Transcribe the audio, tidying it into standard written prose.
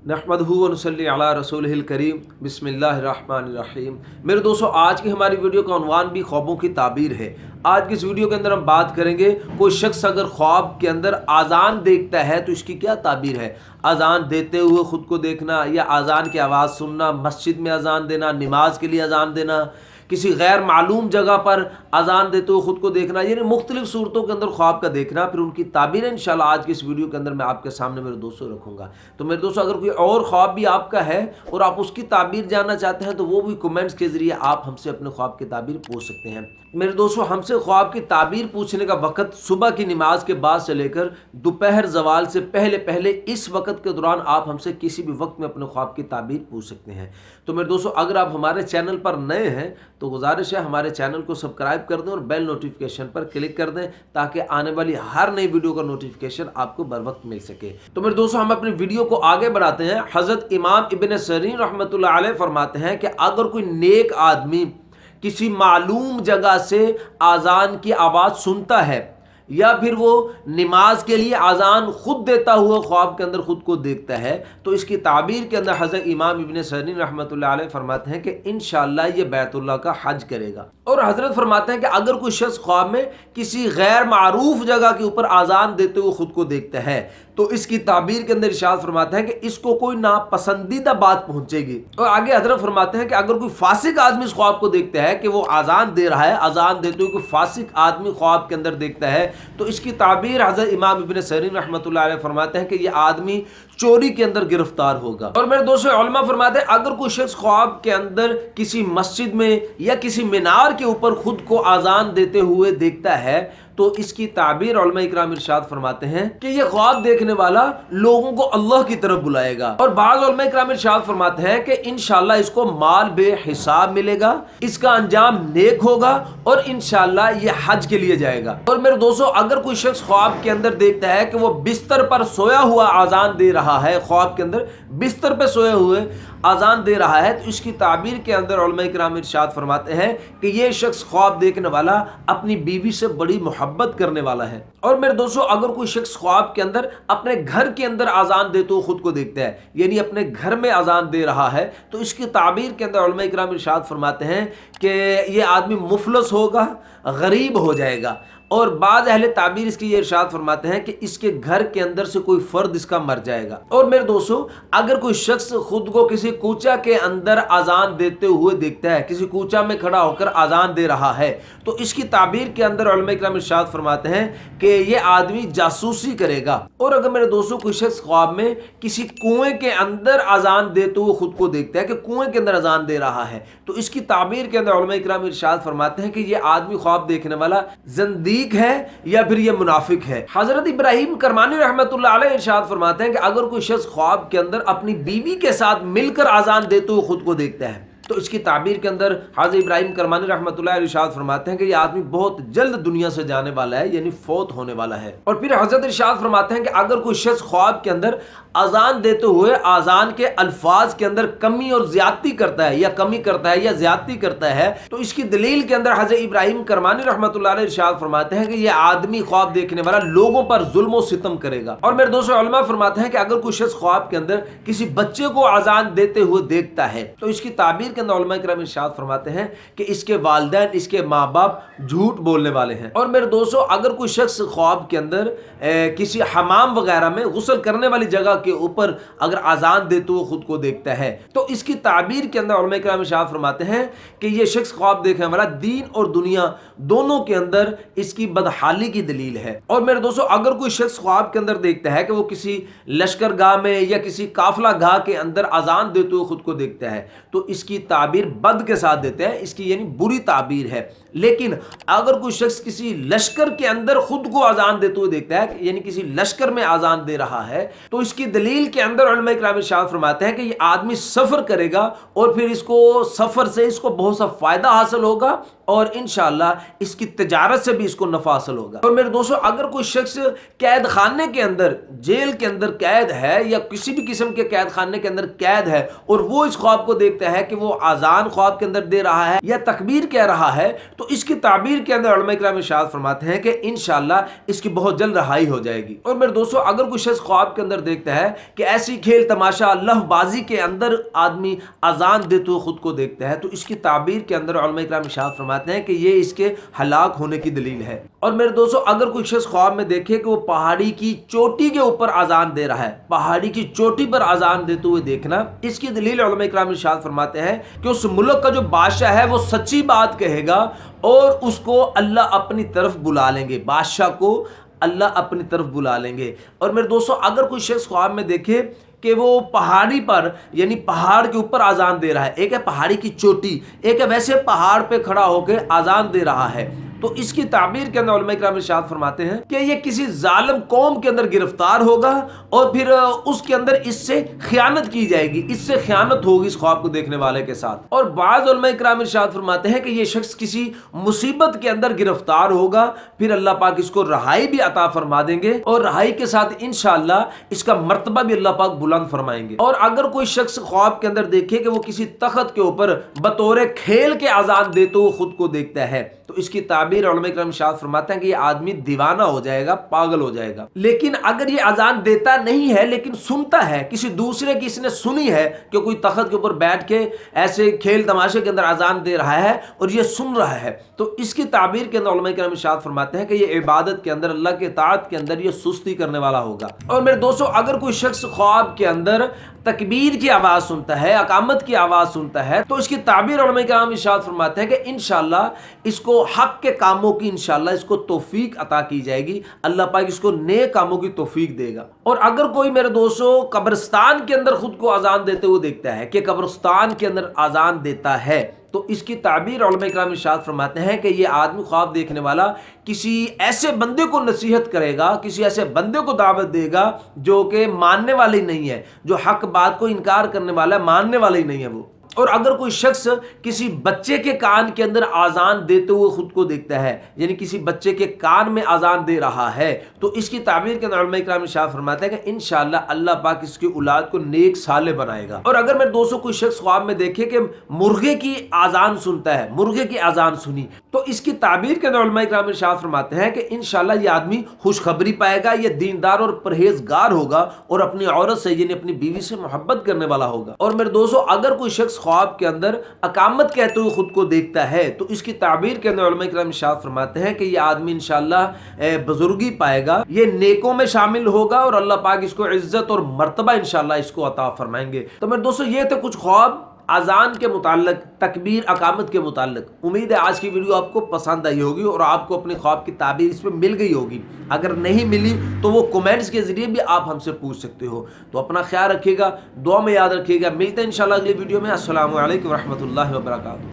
नहमदहू व नसल्ली अला रसूलिहिल करीम बिस्मिल्लाहिर्रहमानिर्रहीम। मेरे दोस्तों, आज की हमारी वीडियो का उन्वान भी ख्वाबों की ताबीर है। आज की इस वीडियो के अंदर हम बात करेंगे, कोई शख्स अगर ख्वाब के अंदर आज़ान देखता है तो इसकी क्या ताबीर है। आज़ान देते हुए ख़ुद को देखना या आज़ान की आवाज़ सुनना, मस्जिद में आज़ान देना, नमाज के लिए आज़ान देना, किसी गैर मालूम जगह पर अजान देते हुए ख़ुद को देखना, यानी मुख्तलिफ सूरतों के अंदर ख्वाब का देखना, फिर उनकी ताबीर इंशाल्लाह आज की इस वीडियो के अंदर मैं आपके सामने मेरे दोस्तों रखूँगा। तो मेरे दोस्तों, अगर कोई और ख्वाब भी आपका है और आप उसकी ताबीर जानना चाहते हैं तो वो भी कमेंट्स के ज़रिए आप हमसे अपने ख्वाब की ताबीर पूछ सकते हैं। मेरे दोस्तों, हमसे ख्वाब की ताबीर पूछने का वक़्त सुबह की नमाज के बाद से लेकर दोपहर ज़वाल से पहले पहले इस वक़्त के दौरान आप हमसे किसी भी वक्त में अपने ख्वाब की ताबीर पूछ सकते हैं। तो मेरे दोस्तों, अगर आप हमारे चैनल पर नए हैं तो गुजारिश है हमारे चैनल को सब्सक्राइब कर दें और बेल नोटिफिकेशन पर क्लिक कर दें ताकि आने वाली हर नई वीडियो का नोटिफिकेशन आपको बर वक्त मिल सके। तो मेरे दोस्तों, हम अपनी वीडियो को आगे बढ़ाते हैं। हज़रत इमाम इब्न सीरीन रहमतुल्लाह अलैह फरमाते हैं कि अगर कोई नेक आदमी किसी मालूम जगह से आज़ान की आवाज़ सुनता है या फिर वो नमाज के लिए आज़ान खुद देता हुआ ख्वाब के अंदर खुद को देखता है तो इसकी ताबीर के अंदर हज़रत इमाम इब्न सीरीन रहमतुल्लाह अलैह फरमाते हैं कि इंशाअल्लाह ये बैतुल्लाह का हज करेगा। और हज़रत फरमाते हैं कि अगर कोई शख्स ख्वाब में किसी गैर मारूफ जगह के ऊपर आज़ान देते हुए खुद को देखता है तो इसकी ताबीर के अंदर इरशाद फरमाते हैं कि इसको कोई नापसंदीदा बात पहुंचेगी। और आगे हज़रत फरमाते हैं कि अगर कोई फासिक आदमी इस ख्वाब को देखता है कि वो आज़ान दे रहा है, आज़ान देते हुए कोई फासिक आदमी ख्वाब के अंदर देखता है तो इसकी ताबीर हज़रत इमाम इब्न सीरीन रहमतुल्लाह अलैह फरमाते हैं कि ये आदमी चोरी के अंदर गिरफ्तार होगा। और मेरे दोस्तों, उलमा फरमाते हैं अगर कोई शख्स ख्वाब के अंदर किसी मस्जिद में या किसी मीनार के ऊपर खुद को आज़ान देते हुए देखता है तो इसकी ताबीर उलमा इकराम इरशाद फरमाते हैं कि ये ख्वाब देखने वाला लोगों को अल्लाह की तरफ बुलाएगा। और बाज़ उलमा इकराम इरशाद फरमाते हैं कि इंशाअल्लाह इसको माल बेहिसाब मिलेगा, इसका अंजाम नेक होगा और इंशाअल्लाह ये हज के लिए जाएगा। और मेरे दोस्तों, अगर कोई शख्स ख्वाब के अंदर देखता है कि वो बिस्तर पर सोया हुआ आज़ान दे रहा है, ख्वाब के अंदर बिस्तर पर सोए हुए आज़ान दे रहा है तो इसकी ताबीर के अंदर उलमा इकराम इरशाद फरमाते हैं कि ये शख्स ख्वाब देखने वाला अपनी बीवी से बड़ी मोहब्बत करने वाला है। और मेरे दोस्तों, अगर कोई शख्स ख्वाब के अंदर अपने घर के अंदर आज़ान देते हुए खुद को देखता है, यानी अपने घर में आज़ान दे रहा है, तो इसकी ताबीर के अंदर उलमा इकराम इरशाद फरमाते हैं कि ये आदमी मुफलस होगा, गरीब हो जाएगा। और बाज़ अहले ताबीर इसकी ये इरशाद फरमाते हैं कि इसके घर के अंदर से कोई फर्द इसका मर जाएगा। और मेरे दोस्तों, अगर कोई शख्स खुद को किसी कूचा के अंदर आज़ान देते हुए देखता है, किसी कूचा में खड़ा होकर आज़ान दे रहा है, तो इसकी ताबीर के अंदर उलमा इकराम इरशाद फरमाते हैं कि ये आदमी जासूसी करेगा। और अगर मेरे दोस्तों कोई शख्स ख्वाब में किसी कुएं के अंदर आज़ान देते हुए खुद को देखता है कि कुएं के अंदर आज़ान दे रहा है, तो इसकी ताबीर के अंदर उलमा इकराम इरशाद फरमाते हैं कि ये आदमी ख्वाब देखने वाला ज़िंदीक है या फिर ये मुनाफिक है। हजरत इब्राहिम करमानी रहमतुल्लाह अलैह इरशाद फरमाते हैं कि अगर कोई शख्स ख्वाब के अंदर अपनी बीवी के साथ मिलकर आज़ान देते हुए खुद को देखता है तो इसकी ताबीर के अंदर हज़रत इब्राहिम करमानी रहमतुल्लाह अलैह इरशाद फरमाते हैं कि यह आदमी बहुत जल्द दुनिया से जाने वाला है, यानी फौत होने वाला है। और फिर हज़रत इरशाद फरमाते हैं कि अगर कोई शख्स ख्वाब के अंदर आज़ान देते हुए आज़ान के अल्फाज के अंदर कमी और ज़्यादती करता है या कमी करता है या ज़्यादती करता है तो इसकी दलील के अंदर हज़रत इब्राहिम करमानी रहमतुल्लाह अलैह इरशाद फरमाते हैं कि यह आदमी ख्वाब देखने वाला लोगों पर जुल्म और सितम करेगा। और मेरे दोस्तों, उलमा फरमाते हैं कि अगर कोई शख्स ख्वाब के अंदर किसी बच्चे को आज़ान देते हुए देखता है तो इसकी ताबीर के अंदर उलमा इकराम इरशाद फरमाते हैं कि इसके वालिदैन, इसके माँ बाप झूठ बोलने वाले हैं। और मेरे दोस्तों, अगर कोई शख्स ख्वाब के अंदर किसी हमाम वगैरह में गुस्ल करने वाली जगह के ऊपर अगर आज़ान देते हुए खुद को देखता है तो इसकी ताबीर के अंदर उलमा इकराम इरशाद फरमाते हैं कि ये शख्स ख्वाब देखने वाला दीन और दुनिया दोनों के अंदर इसकी बदहाली की दलील है। और मेरे दोस्तों, अगर कोई शख्स ख्वाब के अंदर देखता है कि वो किसी लश्कर गाह में या किसी काफिला गाह के अंदर आज़ान देते हुए खुद को देखता है तो इसकी ताबीर बद के साथ देते हैं, इसकी यानी बुरी ताबीर है। लेकिन अगर कोई शख्स किसी लश्कर के अंदर खुद को आज़ान देते हुए देखता है, यानी किसी लश्कर में आज़ान दे रहा है, तो इसकी दलील के अंदर उलमा इकराम इरशाद फरमाते हैं कि ये आदमी सफ़र करेगा और फिर इसको सफ़र से इसको बहुत सा फ़ायदा हासिल होगा और इंशाअल्लाह इसकी तिजारत से भी इसको नफा हासिल होगा। और मेरे दोस्तों, अगर कोई शख्स कैद खाने के अंदर, जेल के अंदर कैद है या किसी भी किस्म के कैद खाने के अंदर कैद है और वो इस ख्वाब को देखता है कि वो आज़ान ख्वाब के अंदर दे रहा है या तकबीर कह रहा है तो تو اس کی تعبیر کے اندر علماء کرام ارشاد فرماتے ہیں کہ انشاءاللہ اس کی بہت جلد رہائی ہو جائے گی۔ اور میرے دوستو اگر کوئی شخص خواب کے اندر دیکھتا ہے کہ ایسی کھیل تماشا اللہ بازی کے اندر آدمی اذان دیتے ہوئے خود کو دیکھتا ہے تو اس کی تعبیر کے اندر علماء کرام ارشاد فرماتے ہیں کہ یہ اس کے ہلاک ہونے کی دلیل ہے۔ اور میرے دوستو اگر کوئی شخص خواب میں دیکھے کہ وہ پہاڑی کی چوٹی کے اوپر اذان دے رہا ہے، پہاڑی کی چوٹی پر اذان دیتے ہوئے دیکھنا، اس کی دلیل علماء کرام ارشاد فرماتے ہیں کہ اس ملک کا جو بادشاہ ہے وہ سچی بات کہے گا اور اس کو اللہ اپنی طرف بلا لیں گے، بادشاہ کو اللہ اپنی طرف بلا لیں گے۔ اور میرے دوستو اگر کوئی شخص خواب میں دیکھے کہ وہ پہاڑی پر یعنی پہاڑ کے اوپر اذان دے رہا ہے، ایک ہے پہاڑی کی چوٹی، ایک ہے ویسے پہاڑ پہ کھڑا ہو کے اذان دے رہا ہے، تو اس کی تعبیر کے اندر علماء کرام ارشاد فرماتے ہیں کہ یہ کسی ظالم قوم کے اندر گرفتار ہوگا اور پھر اس کے اندر اس سے خیانت کی جائے گی، اس سے خیانت ہوگی اس خواب کو دیکھنے والے کے ساتھ۔ اور بعض علماء کرام ارشاد فرماتے ہیں کہ یہ شخص کسی مصیبت کے اندر گرفتار ہوگا، پھر اللہ پاک اس کو رہائی بھی عطا فرما دیں گے اور رہائی کے ساتھ انشاءاللہ اس کا مرتبہ بھی اللہ پاک بلند فرمائیں گے۔ اور اگر کوئی شخص خواب کے اندر دیکھے کہ وہ کسی تخت کے اوپر بطور کھیل کے اذان دیتے ہوئے خود کو دیکھتا ہے تو اس کی تعبیر علماء کرام ارشاد فرماتے ہیں کہ یہ آدمی دیوانہ ہو جائے گا، پاگل ہو جائے گا۔ لیکن اگر یہ اذان دیتا نہیں ہے لیکن سنتا ہے، کسی دوسرے کی اس نے سنی ہے کہ کوئی تخت کے اوپر بیٹھ کے ایسے کھیل تماشے کے اندر اذان دے رہا ہے اور یہ سن رہا ہے تو اس کی تعبیر کے اندر علماء کرام ارشاد فرماتے ہیں کہ یہ عبادت کے اندر، اللہ کے اطاعت کے اندر یہ سستی کرنے والا ہوگا۔ اور میرے دوستو اگر کوئی شخص خواب کے اندر تکبیر کی آواز سنتا ہے، اقامت کی آواز سنتا ہے تو اس کی تعبیر علماء کرام ارشاد فرماتے ہیں کہ انشاءاللہ اس کو حق کے کاموں کی انشاءاللہ اس کو توفیق عطا کی جائے گی، اللہ پاک اس کو نیک کاموں کی توفیق دے گا۔ اور اگر کوئی میرے دوستو قبرستان کے اندر خود کو اذان دیتے ہوئے دیکھتا ہے کہ قبرستان کے اندر اذان دیتا ہے تو اس کی تعبیر علماء کرام ارشاد فرماتے ہیں کہ یہ آدمی خواب دیکھنے والا کسی ایسے بندے کو نصیحت کرے گا، کسی ایسے بندے کو دعوت دے گا جو کہ ماننے والا ہی نہیں ہے، جو حق بات کو انکار کرنے والا ہے، ماننے والا ہی نہیں ہے وہ۔ اور اگر کوئی شخص کسی بچے کے کان کے اندر اذان دیتے ہوئے خود کو دیکھتا ہے، یعنی کسی بچے کے کان میں اذان دے رہا ہے تو اس کی تعبیر کے اندر علماء کرام ارشاد فرماتے ہیں کہ انشاءاللہ اللہ پاک اس کی اولاد کو نیک صالح بنائے گا۔ اور اگر میرے دوستوں کوئی شخص خواب میں دیکھے کہ مرغے کی اذان سنتا ہے، مرغے کی اذان سنی تو اس کی تعبیر کے اندر علماء کرام ارشاد فرماتے ہیں کہ انشاءاللہ یہ آدمی خوشخبری پائے گا، یہ دیندار اور پرہیزگار ہوگا اور اپنی عورت سے یعنی اپنی بیوی سے محبت کرنے والا ہوگا۔ اور میرے دوستوں اگر کوئی شخص خواب کے اندر اقامت کہتے ہوئے خود کو دیکھتا ہے تو اس کی تعبیر کے اندر علماء کرام ارشاد فرماتے ہیں کہ یہ آدمی انشاءاللہ بزرگی پائے گا، یہ نیکوں میں شامل ہوگا اور اللہ پاک اس کو عزت اور مرتبہ انشاءاللہ اس کو عطا فرمائیں گے۔ تو میرے دوستوں یہ تھے کچھ خواب اذان کے متعلق، تکبیر اقامت کے متعلق۔ امید ہے آج کی ویڈیو آپ کو پسند آئی ہوگی اور آپ کو اپنے خواب کی تعبیر اس پہ مل گئی ہوگی۔ اگر نہیں ملی تو وہ کومنٹس کے ذریعے بھی آپ ہم سے پوچھ سکتے ہو۔ تو اپنا خیال رکھیے گا، دعا میں یاد رکھیے گا۔ ملتے ہیں انشاءاللہ اگلی ویڈیو میں۔ السلام علیکم ورحمۃ اللہ وبرکاتہ۔